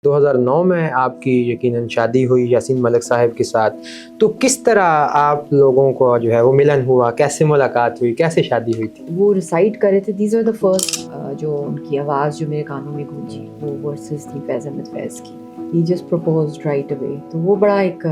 2009 میں آپ کی یقیناً شادی ہوئی یاسین ملک صاحب کے ساتھ، تو کس طرح آپ لوگوں کو جو ہے وہ ملن ہوا، کیسے ملاقات ہوئی، کیسے شادی ہوئی تھی؟ وہ ریسائٹ کر رہے تھے، دیز آر دا فرسٹ جو ان کی آواز جو میرے کانوں میں گونجی، وہ ورسز تھی فیض احمد فیض کی. He just proposed right away. تو وہ بڑا ایک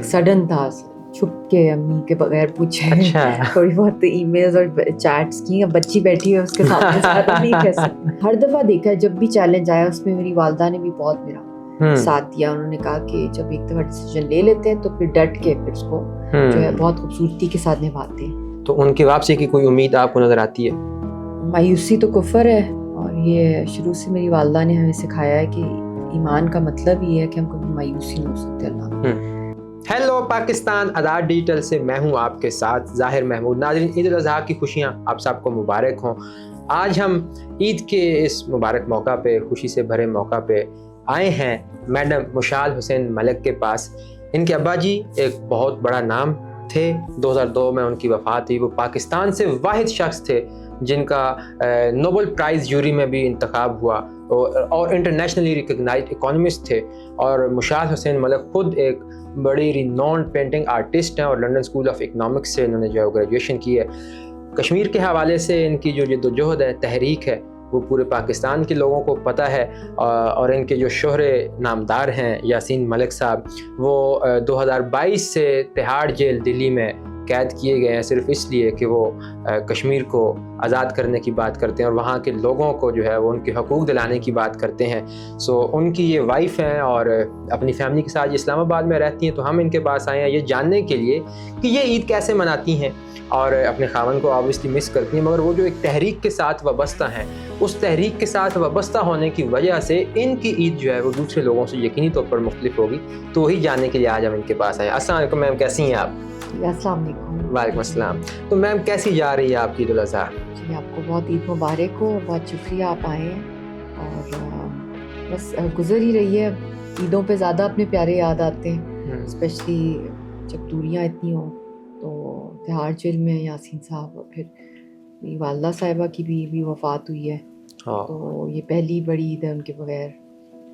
سڈن تھا، چھپ کے امی کے بغیر پوچھے. اچھا، تھوڑی بہت ای میلز اور چیٹس کی. اب بچی بیٹھی ہے اس کے سامنے زیادہ نہیں کہہ سکتے. ہر دفعہ دیکھا جب بھی چیلنج آیا اس میں میری والدہ نے بھی بہت میرا ساتھ دیا. انہوں نے کہا کہ جب ایک دفعہ ڈیسیجن لے لیتے ہیں تو پھر ڈٹ کے پھر اس کو جو ہے بہت خوبصورتی کے ساتھ نبھاتے ہیں. تو ان کی واپسی کی کوئی امید آپ کو نظر آتی ہے؟ مایوسی تو کفر ہے، اور یہ شروع سے میری والدہ نے ہمیں سکھایا ہے کہ ایمان کا مطلب یہ ہے کہ ہم کبھی مایوسی نہیں ہو سکتے. اللہ ہیلو پاکستان، آزاد ڈیجیٹل سے میں ہوں آپ کے ساتھ ظاہر محمود. ناظرین، عید الاضحیٰ کی خوشیاں آپ سب کو مبارک ہوں. آج ہم عید کے اس مبارک موقع پہ، خوشی سے بھرے موقع پہ آئے ہیں میڈم مشال حسین ملک کے پاس. ان کے ابا جی ایک بہت بڑا نام تھے. 2002 میں ان کی وفات ہوئی. وہ پاکستان سے واحد شخص تھے جن کا نوبل پرائز جوری میں بھی انتخاب ہوا، اور انٹرنیشنلی ریکگنائزڈ اکانومسٹ تھے. اور مشال حسین ملک خود ایک بڑی رینونڈ پینٹنگ آرٹسٹ ہیں، اور لنڈن اسکول آف اکنامکس سے انہوں نے جو ہے گریجویشن کی ہے. کشمیر کے حوالے سے ان کی جو جد و جہد ہے، تحریک ہے، وہ پورے پاکستان کے لوگوں کو پتہ ہے. اور ان کے جو شوہر نامدار ہیں یاسین ملک صاحب، وہ 2022 سے تہاڑ جیل دلی میں قید کیے گئے ہیں، صرف اس لیے کہ وہ کشمیر کو آزاد کرنے کی بات کرتے ہیں اور وہاں کے لوگوں کو جو ہے وہ ان کے حقوق دلانے کی بات کرتے ہیں. ان کی یہ وائف ہیں اور اپنی فیملی کے ساتھ اسلام آباد میں رہتی ہیں. تو ہم ان کے پاس آئے ہیں یہ جاننے کے لیے کہ یہ عید کیسے مناتی ہیں، اور اپنے خاوند کو آبویسلی مس کرتی ہیں، مگر وہ جو ایک تحریک کے ساتھ وابستہ ہیں، اس تحریک کے ساتھ وابستہ ہونے کی وجہ سے ان کی عید جو ہے وہ دوسرے لوگوں سے یقینی طور پر مختلف ہوگی. تو وہی جاننے کے لیے آج ہم ان کے پاس آئے ہیں. السلام علیکم میم، کیسی ہیں آپ؟ السلام علیکم. وعلیکم السلام. تو میم کیسی جا رہی ہے آپ کی عید الاضحیٰ؟ جی، آپ کو بہت عید مبارک ہو، بہت شکریہ آپ آئے ہیں. اور بس گزر ہی رہی ہے. عیدوں پہ زیادہ اپنے پیارے یاد آتے ہیں، اسپیشلی جب دوریاں اتنی ہوں. تو تہاڑ جیل میں یاسین صاحب، اور پھر میری والدہ صاحبہ کی بھی وفات ہوئی ہے. تو یہ پہلی بڑی عید ہے ان کے بغیر.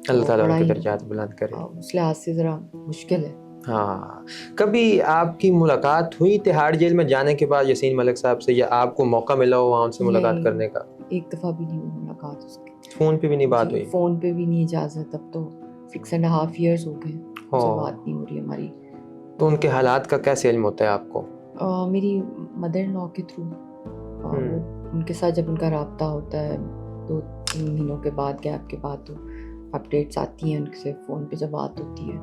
اللہ تعالیٰ ان کے درجات بلند کرے. اس لحاظ سے ذرا مشکل ہے. ہاں، کبھی آپ کی ملاقات ہوئی تہاڑ جیل میں جانے کے بعد یاسین ملک صاحب سے، یا آپ کو موقع ملا ہو وہاں ان سے ملاقات کرنے کا؟ ایک دفعہ بھی نہیں ہوئی ملاقات اس کی. فون پہ بھی نہیں بات ہوئی؟ فون پہ بھی نہیں اجازت. اب تو 6.5 years ہو گئے سے بات نہیں ہو رہی ہماری. تو ان کے حالات کا کیسے علم ہوتا ہے آپ کو؟ میری مدر ان لا کے تھرو. ان کے ساتھ جب ان کا رابطہ ہوتا ہے 2-3 مہینوں کے بعد، گیپ کے بعد، تو اپڈیٹس آتی ہیں ان سے. فون پہ جب بات ہوتی ہے،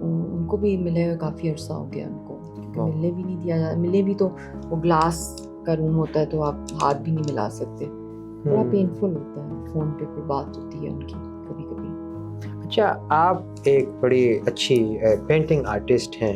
ان کو بھی ملے کافی عرصہ ہو گیا ان کو، کیونکہ ملنے بھی نہیں دیا جاتا. ملے بھی تو وہ گلاس کا روم ہوتا ہے تو آپ ہاتھ بھی نہیں ملا سکتے. بڑا پینفل ہوتا ہے. فون پہ پھر بات ہوتی ہے ان کی کبھی کبھی. اچھا، آپ ایک بڑی اچھی پینٹنگ آرٹسٹ ہیں،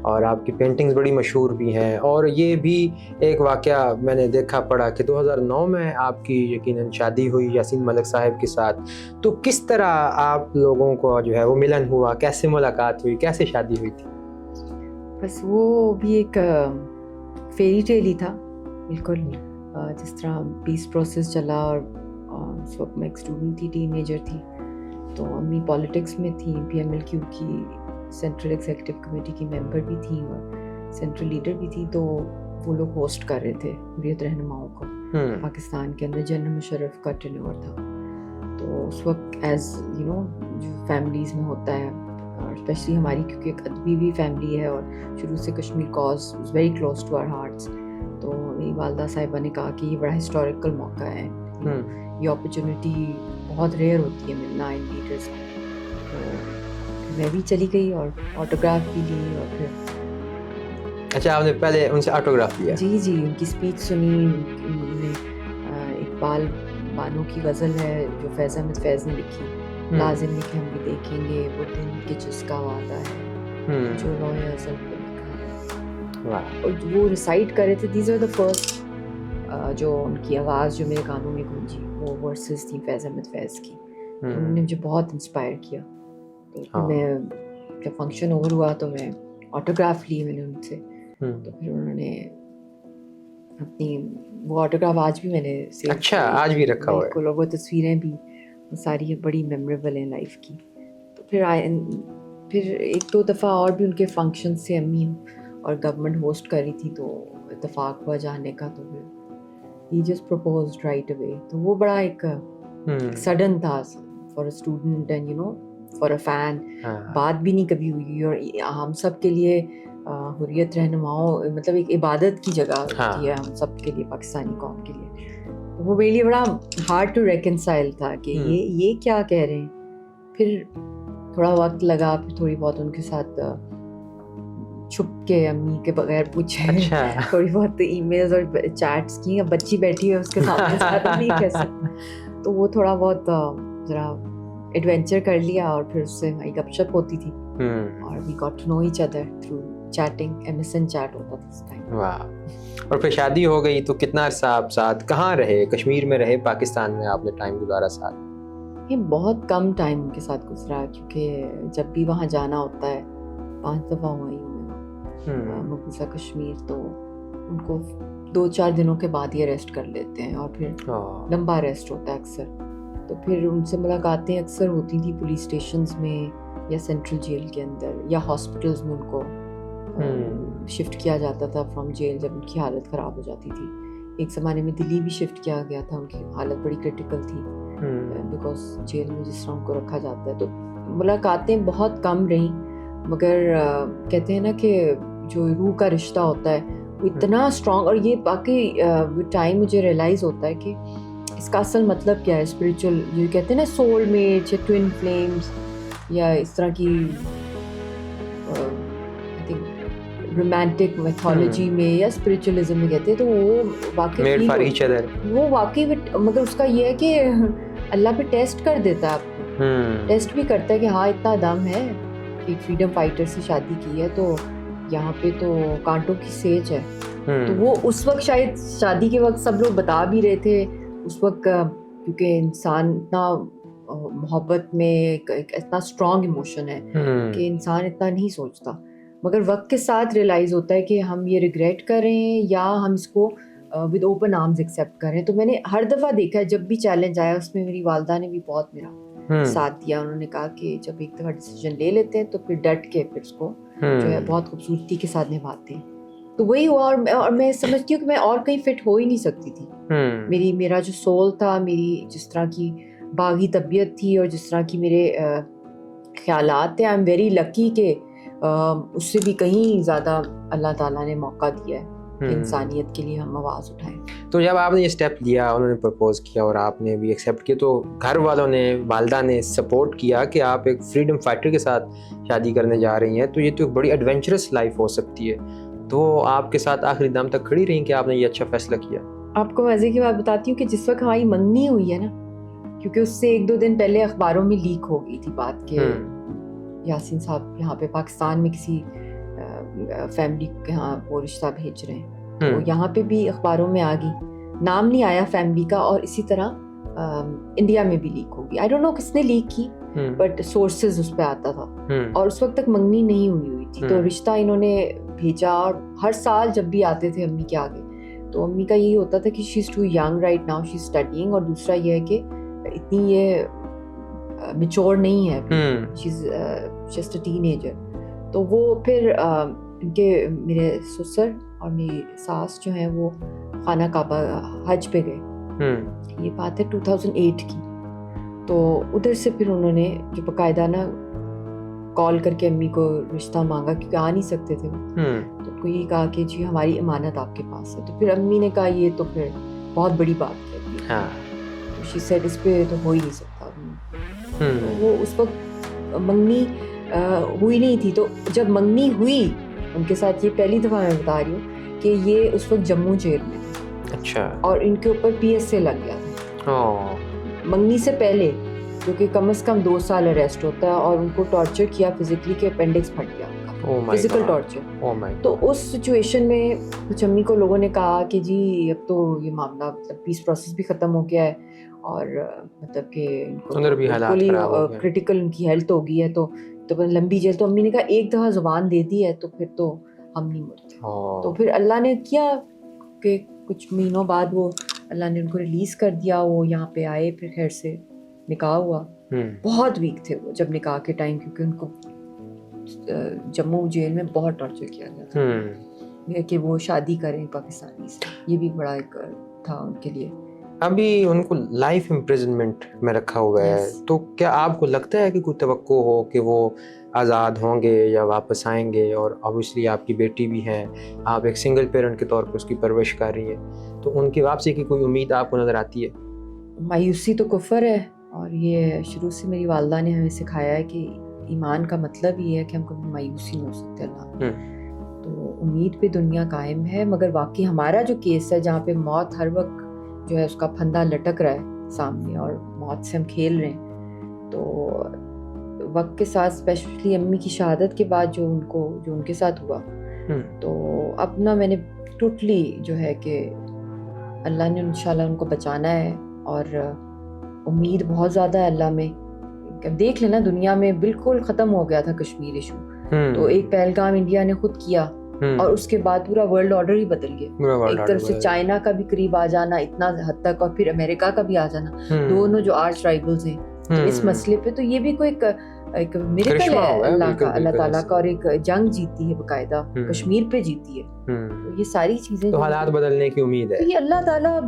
اور آپ کی پینٹنگز بڑی مشہور بھی ہیں. اور یہ بھی ایک واقعہ میں نے دیکھا پڑھا کہ 2009 میں آپ کی یقیناً شادی ہوئی یاسین ملک صاحب کے ساتھ. تو کس طرح آپ لوگوں کو جو ہے وہ ملن ہوا، کیسے ملاقات ہوئی، کیسے شادی ہوئی تھی؟ بس وہ بھی ایک فیری ٹیل ہی تھا بالکل. جس طرح پیس پروسیس چلا، اور اس وقت میں ایک اسٹوڈنٹ تھی، ٹین ایجر تھی. تو امی پالیٹکس میں تھیں، پی ایم ایل کیو کی سینٹرل ایگزیکٹو کمیٹی کی ممبر بھی تھیں اور سینٹرل لیڈر بھی تھیں. تو وہ لوگ ہوسٹ کر رہے تھے حریت رہنماؤں کو پاکستان کے اندر. جنرل مشرف کا ٹینور تھا. تو اس وقت ایز یو نو جو فیملیز میں ہوتا ہے، اور اسپیشلی ہماری کیونکہ ایک ادبی بھی فیملی ہے، اور شروع سے Kashmir cause is very close to our hearts. تو میری والدہ صاحبہ نے کہا کہ یہ بڑا ہسٹوریکل موقع ہے. یہ اپرچونیٹی بہت ریئر ہوتی ہے ملنا ان لیڈرس کو. تو میں بھی چلی گئی اور آٹوگراف بھی لی. اور پھر اچھا، آپ نے پہلے ان سے آٹوگراف لیا؟ جی، ان کی اسپیچ سنی. اقبال بانو کی غزل ہے جو فیض احمد فیض نے لکھی، لازم ہے کہ ہم بھی دیکھیں گے وہ دن کہ جس کا وعدہ ہے جو لوح ازل پہ لکھا ہے. اور وہ ریسائٹ کر رہے تھے. دیز آر دا فرسٹ جو ان کی آواز جو میرے کانوں میں گونجی، وہ ورسز تھی فیض احمد فیض کی. انہوں نے مجھے بہت انسپائر کیا. تو میں جب فنکشن اوور ہوا تو میں آٹوگراف لی میں نے ان سے. تو پھر انہوں نے اپنی وہ آٹوگراف آج بھی میں نے اچھا، آج بھی رکھا ہوا ہے؟ بالکل. اور وہ تصویریں بھی وہ ساری بڑی میموریبل ہیں لائف کی. تو پھر ایک دو دفعہ اور بھی ان کے فنکشن سے امی اور گورنمنٹ ہوسٹ کر رہی تھی تو اتفاق ہوا جانے کا. تو پھر ہی جسٹ پرپوزڈ رائٹ اوے. تو وہ بڑا ایک سڈن تھا for a student and you know for a fan. بات بھی نہیں کبھی ہوئی اور ہم سب کے لیے حریت رہنماؤں مطلب ایک عبادت کی جگہ ہوتی ہے ہم سب کے لیے, پاکستانی قوم کے لیے. تو وہ میرے لیے بڑا ہارڈ ٹو ریکنسائل تھا کہ یہ کیا کہہ رہے ہیں. پھر تھوڑا وقت لگا, پھر تھوڑی بہت ان کے ساتھ چھپ کے امی کے بغیر پوچھے تھوڑی بہت ای میلز اور چیٹس کی. اب بچی بیٹھی ہے اس کے سامنے زیادہ نہیں کہہ سکتے, تو وہ تھوڑا بہت ذرا ایڈونچر کر لیا اور پھر اس سے ہماری گپ شپ ہوتی تھی اور we got to know each other through chatting. MSN chat ہوتا تھا اس ٹائم. واہ. اور پھر شادی ہو گئی تو کتنا عرصہ آپ ساتھ کہاں رہے؟ کشمیر میں رہے, پاکستان میں آپ نے ٹائم گزارا ساتھ؟ یہ بہت کم ٹائم ان کے ساتھ گزرا کیونکہ جب بھی وہاں جانا ہوتا ہے 5 دفعہ ہوئی ہوں میں مقبوضہ کشمیر, تو ان کو 2-4 دنوں کے بعد ہی اریسٹ کر لیتے ہیں اور پھر لمبا اریسٹ ہوتا ہے اکثر. تو پھر ان سے ملاقاتیں اکثر ہوتی تھیں پولیس اسٹیشنز میں یا سینٹرل جیل کے اندر یا ہاسپٹلز میں. ان کو شفٹ کیا جاتا تھا فرام جیل جب ان کی حالت خراب ہو جاتی تھی. ایک زمانے میں دلی بھی شفٹ کیا گیا تھا, ان کی حالت بڑی کریٹیکل تھی بیکاز جیل میں جس طرح ان کو رکھا جاتا ہے. تو ملاقاتیں بہت کم رہیں, مگر کہتے ہیں نا کہ جو روح کا رشتہ ہوتا ہے وہ اتنا اسٹرانگ. اور یہ باقی ٹائم مجھے ریئلائز ہوتا ہے کہ اس کا اصل مطلب کیا ہے. اسپریچول جو کہتے ہیں نا سول میٹس یا ٹوین فلیمز یا اس طرح کی رومانٹک میتھولوجی میں یا اسپریچولزم میں کہتے ہیں, تو وہ واقعی مگر اس کا یہ ہے کہ اللہ پہ ٹیسٹ کر دیتا ہے آپ کو, ٹیسٹ بھی کرتا ہے کہ ہاں اتنا دم ہے کہ فریڈم فائٹر سے شادی کی ہے تو یہاں پہ تو کانٹوں کی سیج ہے. تو وہ اس وقت شاید شادی کے وقت سب لوگ بتا بھی رہے تھے اس وقت, کیونکہ انسان اتنا محبت میں اتنا اسٹرانگ ایموشن ہے کہ انسان اتنا نہیں سوچتا. مگر وقت کے ساتھ ریئلائز ہوتا ہے کہ ہم یہ ریگریٹ کریں یا ہم اس کو ود اوپن آرمز ایکسیپٹ کریں. تو میں نے ہر دفعہ دیکھا ہے جب بھی چیلنج آیا اس میں میری والدہ نے بھی بہت میرا ساتھ دیا. انہوں نے کہا کہ جب ایک دفعہ ڈیسیجن لے لیتے ہیں تو پھر ڈٹ کے پھر اس کو جو ہے بہت خوبصورتی کے ساتھ نبھاتے ہیں. تو وہی ہوا, اور میں سمجھتی ہوں کہ میں اور کہیں فٹ ہو ہی نہیں سکتی تھی. میرا جو سول تھا, میری جس طرح کی باغی طبیعت تھی اور جس طرح کی میرے خیالات تھے, آئی ایم ویری لکی کہ اس سے بھی کہیں زیادہ اللہ تعالیٰ نے موقع دیا ہے کہ انسانیت کے لیے ہم آواز اٹھائیں. تو جب آپ نے یہ اسٹیپ لیا, انہوں نے پرپوز کیا اور آپ نے بھی ایکسیپٹ کیا, تو گھر والوں نے, والدہ نے سپورٹ کیا کہ آپ ایک فریڈم فائٹر کے ساتھ شادی کرنے جا رہی ہیں, تو یہ تو ایک بڑی ایڈونچرس لائف ہو سکتی ہے, تو آپ کے ساتھ آخری دم تک کھڑی رہیں کہ آپ نے یہ اچھا فیصلہ کیا؟ آپ کو مزے کی بات بتاتی ہوں کہ جس وقت ہماری منگنی ہوئی ہے نا, کیونکہ اس سے 1-2 دن پہلے اخباروں میں لیک ہو گئی تھی بات کہ یاسین صاحب یہاں پہ پاکستان میں کسی فیملی کے یہاں وہ رشتہ بھیج رہے ہیں, تو یہاں پہ بھی اخباروں میں آ گئی, نام نہیں آیا فیملی کا, اور اسی طرح انڈیا میں بھی لیک ہوگی. آئی ڈونٹ نو کس نے لیک کی, بٹ سورسز اس پہ آتا تھا, اور اس وقت تک منگنی نہیں ہوئی تھی. تو رشتہ انہوں نے بھیجا, اور ہر سال جب بھی آتے تھے امی کے آگے تو امی کا یہی ہوتا تھا کہ she is too young right now, she is studying, اور دوسرا یہ ہے کہ اتنی یہ میچور نہیں ہے, she is just a teenager. تو وہ پھر ان کے میرے سسر اور میری ساس جو ہیں وہ خانہ کعبہ حج پہ گئے, یہ بات ہے 2008 کی. تو ادھر سے پھر انہوں نے جو باقاعدہ نا کال کر کے امی کو رشتہ مانگا, کیونکہ آ نہیں سکتے تھے وہ, تو ان کو یہ کہا کہ جی ہماری امانت آپ کے پاس ہے. تو پھر امی نے کہا یہ تو پھر بہت بڑی بات ہے, شی سیڈ اس پہ تو ہو ہی نہیں سکتا. وہ اس وقت منگنی ہوئی نہیں تھی, تو جب منگنی ہوئی ان کے ساتھ, یہ پہلی دفعہ میں بتا رہی ہوں کہ یہ اس وقت جموں جیل میں تھے. اچھا. اور ان کے اوپر PSA لگ گیا تھا منگنی سے پہلے, کیونکہ کم از کم 2 سال اریسٹ ہوتا ہے, اور ان کو ٹارچر کیا فزیکلی کہ اپینڈکس پھٹ گیا ان کا, فزیکل ٹارچر. تو اس سچویشن میں کچھ امی کو لوگوں نے کہا کہ جی اب تو یہ معاملہ مطلب پیس پروسیس بھی ختم ہو گیا ہے, اور مطلب کہ ان کو کرٹیکل ان کی ہیلتھ ہو گئی ہے, تو لمبی جیل. تو امی نے کہا ایک دفعہ زبان دے دی ہے تو پھر تو ہم نہیں مرتے. تو پھر اللہ نے کیا کہ کچھ مہینوں بعد وہ اللہ نے ان کو ریلیز کر دیا, وہ یہاں پہ آئے پھر خیر سے نکاح ہوا. بہت ویک تھے وہ جب نکاح کے ٹائم, کیونکہ ان کو جموں جیل میں بہت ٹارچر کیا گیا تھا کہ وہ شادی کریں پاکستانی سے. یہ بھی بڑا ایک تھا ان کے لیے. ابھی ان کو لائف امپریزنمنٹ میں رکھا ہوا ہے, تو کیا آپ کو لگتا ہے کہ کوئی توقع ہو کہ وہ آزاد ہوں گے یا واپس آئیں گے؟ اور اوبیسلی آپ کی بیٹی بھی ہیں, آپ ایک سنگل پیرنٹ کے طور پہ اس کی پرورش کر رہی ہیں, تو ان کی واپسی کی کوئی امید آپ کو نظر آتی ہے؟ مایوسی تو کفر ہے, اور یہ شروع سے میری والدہ نے ہمیں سکھایا ہے کہ ایمان کا مطلب یہ ہے کہ ہم کبھی مایوسی نہیں ہو سکتے اللہ. تو امید پہ دنیا قائم ہے, مگر واقعی ہمارا جو کیس ہے جہاں پہ موت ہر وقت جو ہے اس کا پھندا لٹک رہا ہے سامنے اور موت سے ہم کھیل رہے ہیں, تو وقت کے ساتھ اسپیشلی امی کی شہادت کے بعد جو ان کے ساتھ ہوا, تو اب نا میں نے ٹوٹلی جو ہے کہ اللہ نے انشاءاللہ ان کو بچانا ہے, اور امید بہت زیادہ ہے اللہ میں. دیکھ لینا دنیا میں بالکل ختم ہو گیا تھا کشمیر ایشو, تو ایک پہلگام انڈیا نے خود کیا, اور اس کے بعد پورا ورلڈ آرڈر ہی بدل گیا. ایک طرف سے چائنا کا بھی قریب آ جانا اتنا حد تک, اور پھر امریکہ کا بھی آ جانا, دونوں جو آرچ رائیولز ہیں اس مسئلے پہ. تو یہ بھی کوئی ایک میریکل ہے اللہ تعالیٰ کا, اور ایک جنگ جیتی ہے باقاعدہ, کشمیر پہ جیتی ہے. تو یہ ساری چیزیں, تو حالات بدلنے کی امید ہے. یہ اللہ تعالیٰ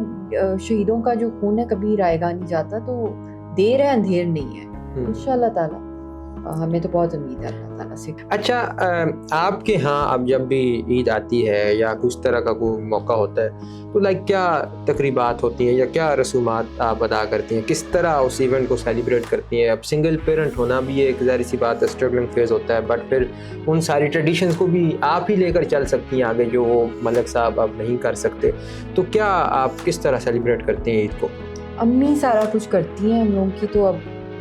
شہیدوں کا جو خون ہے کبھی رائے گاہ نہیں جاتا, تو دیر ہے اندھیر نہیں ہے. انشاءاللہ تعالیٰ ہمیں تو بہت امید ہے اللہ تعالیٰ سے. اچھا, آپ کے ہاں اب جب بھی عید آتی ہے یا کچھ طرح کا کوئی موقع ہوتا ہے, تو کیا تقریبات ہوتی ہیں یا کیا رسومات آپ ادا کرتی ہیں, کس طرح اس ایونٹ کو سیلیبریٹ کرتی ہیں؟ اب سنگل پیرنٹ ہونا بھی ایک ظاہر سی بات ہے, اسٹرگلنگ فیز ہوتا ہے, بٹ پھر ان ساری ٹریڈیشنز کو بھی آپ ہی لے کر چل سکتی ہیں آگے, جو وہ ملک صاحب اب نہیں کر سکتے. تو کیا آپ کس طرح سیلیبریٹ کرتے ہیں عید کو؟ امی سارا کچھ کرتی ہیں ہم لوگوں کی. تو اب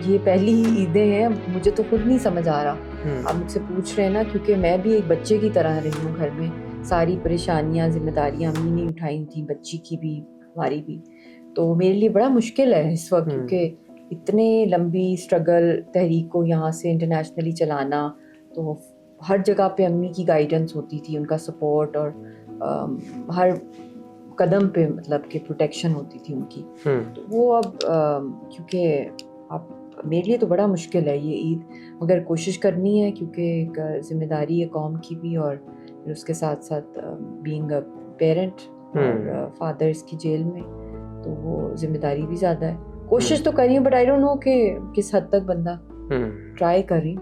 یہ پہلی ہی عیدیں ہیں, مجھے تو خود نہیں سمجھ آ رہا. آپ مجھ سے پوچھ رہے ہیں نا, کیونکہ میں بھی ایک بچے کی طرح رہی ہوں گھر میں. ساری پریشانیاں ذمہ داریاں امی نے اٹھائی تھیں, بچی کی بھی ہماری بھی. تو میرے لیے بڑا مشکل ہے اس وقت, کیونکہ اتنے لمبی اسٹرگل تحریک کو یہاں سے انٹرنیشنلی چلانا, تو ہر جگہ پہ امی کی گائیڈنس ہوتی تھی, ان کا سپورٹ, اور ہر قدم پہ مطلب کہ پروٹیکشن ہوتی تھی ان کی. تو وہ اب کیونکہ اب میرے لیے تو بڑا مشکل ہے یہ عید, مگر کوشش کرنی ہے کیونکہ ایک ذمہ داری ہے قوم کی بھی, اور پھر اس کے ساتھ ساتھ بینگ اے پیرنٹ اور فادر اس کی جیل میں, تو وہ ذمہ داری بھی زیادہ ہے. کوشش تو کری ہوں, بٹ آئی ڈونٹ نو کہ کس حد تک بندہ ٹرائی کر رہی.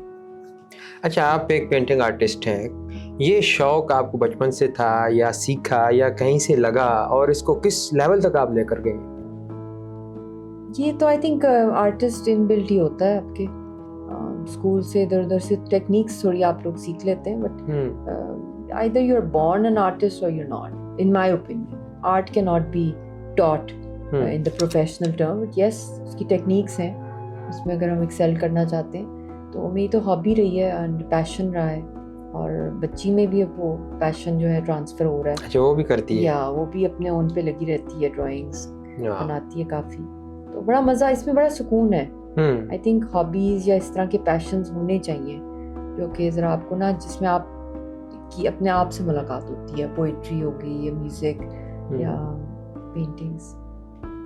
اچھا, آپ ایک پینٹنگ آرٹسٹ ہیں, یہ شوق آپ کو بچپن سے تھا یا سیکھا یا کہیں سے لگا, اور اس کو کس لیول تک آپ لے کر گئے؟ یہ تو I think artist inbuilt ہی ہوتا ہے, آپ کے اسکول سے ادھر ادھر سے ٹیکنیکس تھوڑی آپ لوگ سیکھ لیتے ہیں, but either you are born an artist or you're not, in my opinion. Art cannot be taught in the professional term, but yes اس کی ٹیکنیکس ہیں, اس میں اگر ہم ایکسیل کرنا چاہتے ہیں. تو میری تو ہابی رہی ہے اینڈ پیشن رہا ہے, اور بچی میں بھی اب وہ پیشن جو ہے ٹرانسفر ہو رہا ہے. اچھا, وہ بھی کرتی ہے؟ یا وہ بھی اپنے اون پہ لگی رہتی ہے, ڈرائنگس بناتی ہے کافی. تو بڑا مزہ, اس میں بڑا سکون ہے. آئی تھنک ہابیز یا اس طرح کے پیشنز ہونے چاہیے جو کہ ذرا آپ کو نا, جس میں آپ کی اپنے آپ سے ملاقات ہوتی ہے. پوئٹری ہو گئی, یا میوزک, یا پینٹنگس.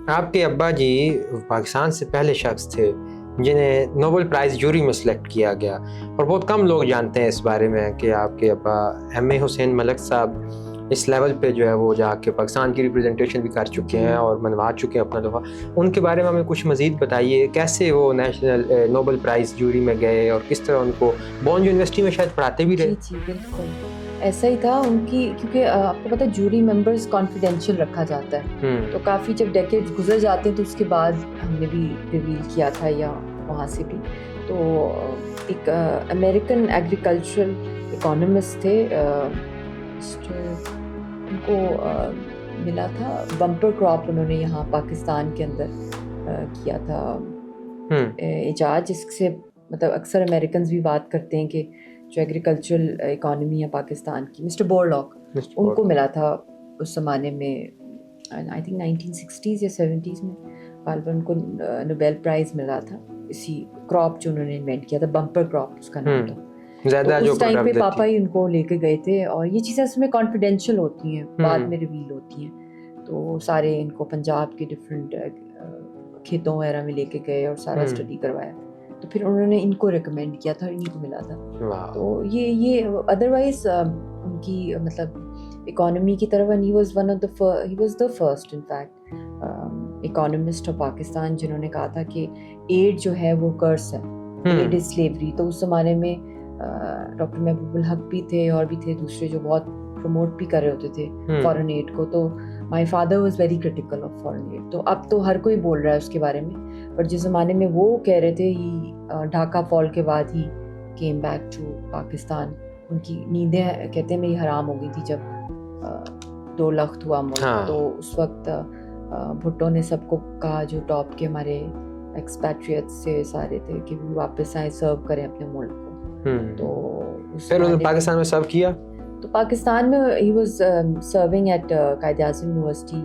آپ کے ابا جی پاکستان سے پہلے شخص تھے جنہیں نوبل پرائز جوری میں سلیکٹ کیا گیا, اور بہت کم لوگ جانتے ہیں اس بارے میں کہ آپ کے ابا ایم اے حسین ملک صاحب اس لیول پہ جو ہے وہ جا کے پاکستان کی ریپرزنٹیشن بھی کر چکے ہیں اور منوا چکے ہیں اپنا دفعہ. ان کے بارے میں ہمیں کچھ مزید بتائیے, کیسے وہ نیشنل نوبل پرائز جوری میں گئے, اور کس طرح ان کو بونج یونیورسٹی میں شاید پڑھاتے بھی رہے. جی بالکل ایسا ہی تھا ان کی, کیونکہ آپ کو پتہ ہے جوری ممبرز کانفیڈینشیل رکھا جاتا ہے. تو کافی جب ڈیکیڈز گزر جاتے ہیں تو اس کے بعد ہم نے بھی ریویل کیا تھا, یا وہاں سے بھی. تو ایک امریکن ایگریکلچرل اکانومسٹ تھے, ان کو ملا تھا بمپر کراپ, انہوں نے یہاں پاکستان کے اندر کیا تھا ایجاد, جس سے مطلب اکثر امریکنز بھی بات کرتے ہیں کہ جو ایگریکلچرل اکانومی ہے پاکستان کی, مسٹر بورلاک, ان کو ملا تھا اس زمانے میں, آئی تھنک 1960s یا 70s میں غالباً ان کو نوبیل پرائز ملا تھا اسی کراپ جو انہوں نے انوینٹ کیا تھا, بمپر کراپ اس کا نام تھا. تو اس ٹائم پہ پاپا ہی ان کو لے کے گئے تھے, اور یہ چیزیں اس میں کانفیڈینشیل ہوتی ہیں, بعد میں ریویل ہوتی ہیں. تو سارے ان کو پنجاب کے ڈفرینٹ کھیتوں وغیرہ میں لے کے گئے اور سارا اسٹڈی کروایا. تو پھر انہوں نے ان کو ریکمینڈ کیا تھا اور انہیں کو ملا تھا. تو یہ ادروائز ان کی مطلب اکانومی کی طرف he was the first in fact economist of Pakistan جنہوں نے کہا تھا کہ ایڈ جو ہے وہ کرس ہے, ایڈ از سلیوری. تو اس زمانے میں ڈاکٹر محبوب الحق بھی تھے اور بھی تھے دوسرے جو بہت پروموٹ بھی کر رہے ہوتے تھے فارن ایڈ کو. تو my father was very critical of foreign aid. تو اب تو ہر کوئی بول رہا ہے اس کے بارے میں, پر جس زمانے میں وہ کہہ رہے تھے ڈھاکہ فال کے بعد ہی کیم بیک ٹو پاکستان. ان کی نیندیں کہتے ہیں میری حرام ہو گئی تھی جب 2 لخت ہوا ملک. تو اس وقت بھٹو نے سب کو کہا جو ٹاپ کے ہمارے ایکسپیٹریٹ سے سارے تھے کہ وہ واپس آئیں سرو کریں اپنے ملک کو. تو پھر انہوں نے پاکستان میں سرو کیا. تو پاکستان میں he was serving at Quaid Azam university,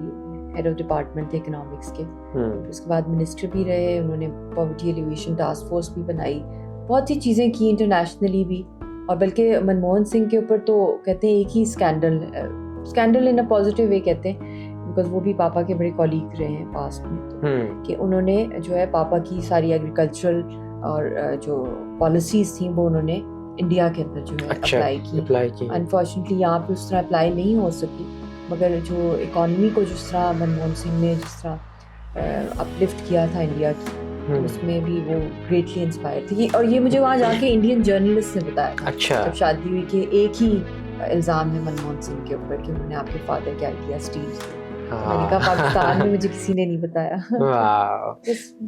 head of department تھے اکنامکس کے. اس کے بعد منسٹر بھی رہے. انہوں نے پاورٹی ایلیویشن ٹاسک فورس بھی بنائی, بہت سی چیزیں کی انٹرنیشنلی بھی. اور بلکہ منموہن سنگھ کے اوپر تو کہتے ہیں ایک ہی scandal in a positive way کہتے ہیں, بیکاز وہ بھی پاپا کے بڑے کولیگ رہے ہیں پاسٹ میں. تو کہ انہوں نے جو ہے پاپا کی ساری ایگریکلچرل اور جو پالیسیز تھیں وہ انہوں نے انڈیا کے اندر جو ہے اپلائی کی. انفارچونیٹلی یہاں پہ اس طرح اپلائی نہیں ہو سکی, مگر جو اکانومی کو جس طرح منموہن سنگھ نے جس طرح اپلفٹ کیا تھا انڈیا کی, اس میں بھی وہ گریٹلی انسپائر تھی. اور یہ مجھے وہاں جا کے انڈین جرنلسٹ نے بتایا تھا جب شادی ہوئی کہ ایک ہی الزام ہے منموہن سنگھ کے اوپر کہ انہوں نے آپ کے فادر کیا کیا اسٹیل. میں نے کہا پاکستان میں مجھے کسی نے نہیں بتایا.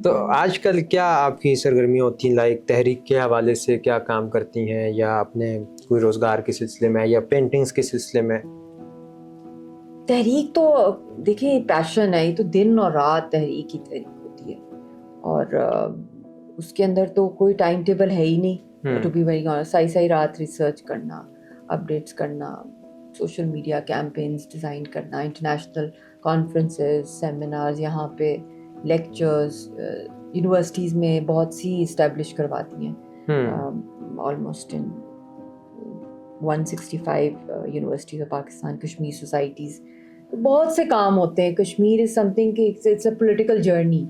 تو آج کل کیا آپ کی سرگرمیاں ہوتی ہیں, لائک تحریک کے حوالے سے کیا کام کرتی ہیں, یا اپنے کوئی روزگار کے سلسلے میں, یا پینٹنگز کے سلسلے میں؟ تحریک تو دیکھیں پیشن ہے, یہ تو دن اور رات تحریک ہی تحریک ہوتی ہے. اور اس کے اندر تو کوئی ٹائم ٹیبل ہے ہی نہیں. ٹو بی ویری آنیسٹ, سائی رات ریسرچ کرنا, اپڈیٹس کرنا, سوشل میڈیا کیمپینز ڈیزائن کرنا, انٹرنیشنل کانفرنسز, سیمینارز, یہاں پہ لیکچرز یونیورسٹیز میں بہت سی اسٹیبلش کرواتی ہیں, almost in 165 universities of Pakistan, Kashmir societies. بہت سے کام ہوتے ہیں. کشمیر از سم تھنگ کہ اٹس اے پولیٹیکل جرنی,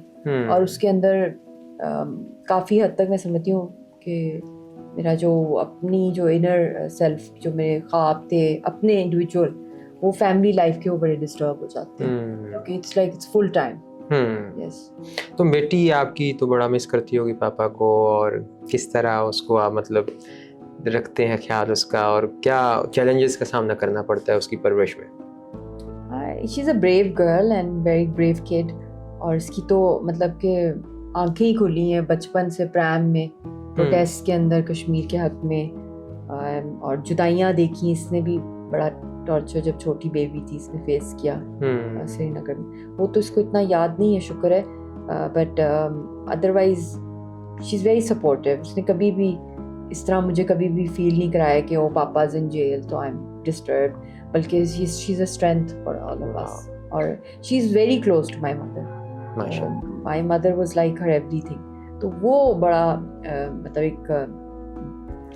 اور اس کے اندر کافی حد تک میں سمجھتی ہوں کہ میرا جو اپنی جو انر سیلف, جو میرے خواب تھے اپنے انڈیویجول, وہ فیملی لائف کے وہ بڑے ڈسٹرب ہو جاتے ہیں, کیونکہ it's like it's full time. Yes. تو بیٹی آپ کی تو بڑا مس کرتی ہوگی پاپا کو, اور کس طرح اس کو آپ مطلب رکھتے ہیں خیال اس کا, اور کیا چیلنجز کا سامنا کرنا پڑتا ہے اس کی پرورش میں؟ She is a brave girl and very brave kid. اور اس کی تو مطلب کہ آنکھیں ہی کھلی ہیں بچپن سے, پرائم میں پروٹیسٹ کے اندر کشمیر کے حق میں, اور جدائیاں دیکھی اس نے بھی. بڑا ٹارچر جب چھوٹی بیبی تھی اس نے فیس کیا سری نگر میں. وہ تو اس کو اتنا یاد نہیں ہے, شکر ہے, but otherwise she is very supportive. اس نے کبھی بھی اس طرح مجھے کبھی بھی فیل نہیں کرایا کہ او پاپا از ان جیل تو آئی ایم ڈسٹربڈ, بلکہ she is a strength for all of us. اور she is very close to my mother. My mother was like her ایوری تھنگ. تو وہ بڑا مطلب ایک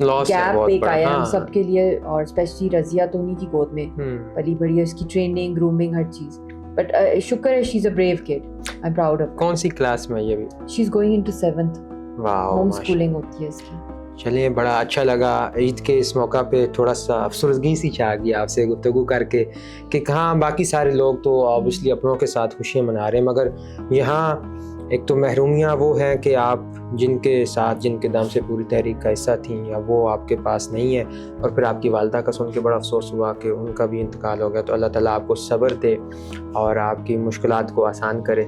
گیپ ایک آیا ہم سب کے لیے, اور اسپیشلی رضیہ تو انہیں کی گود میں پلی بڑی ہے, اس کی ٹریننگ, گرومنگ, ہر چیز. بٹ شکر ہے, she is a brave kid, I am proud of. کون سی کلاس میں یہ بھی؟ She is going into 7th. Wow, homeschooling ہوتی ہے اس کی. چلیے, بڑا اچھا لگا عید کے اس موقع پہ تھوڑا سا افسردگی سی چھا گیا آپ سے گفتگو کر کے, کہ کہاں باقی سارے لوگ تو آبویسلی اپنوں کے ساتھ خوشیاں منا رہے ہیں, مگر یہاں ایک تو محرومیاں وہ ہیں کہ آپ جن کے ساتھ, جن کے دم سے پوری تحریک کا حصہ تھیں, یا وہ آپ کے پاس نہیں ہیں. اور پھر آپ کی والدہ کا سن کے بڑا افسوس ہوا کہ ان کا بھی انتقال ہو گیا. تو اللہ تعالیٰ آپ کو صبر دے اور آپ کی مشکلات کو آسان کرے.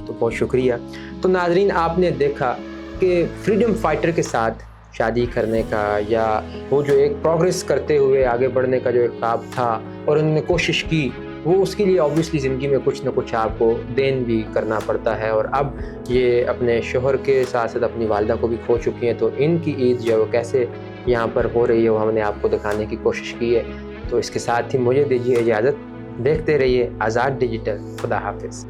تو بہت شکریہ. تو ناظرین, آپ نے دیکھا کہ فریڈم فائٹر کے ساتھ شادی کرنے کا, یا وہ جو ایک پروگریس کرتے ہوئے آگے بڑھنے کا جو ایک خواب تھا, اور انہوں نے کوشش کی, وہ اس کے لیے آبویسلی زندگی میں کچھ نہ کچھ آپ کو دین بھی کرنا پڑتا ہے. اور اب یہ اپنے شوہر کے ساتھ ساتھ اپنی والدہ کو بھی کھو چکی ہیں. تو ان کی عید جو ہے وہ کیسے یہاں پر ہو رہی ہے, وہ ہم نے آپ کو دکھانے کی کوشش کی ہے. تو اس کے ساتھ ہی مجھے دیجیے اجازت, دیکھتے رہیے آزاد ڈیجیٹل. خدا حافظ.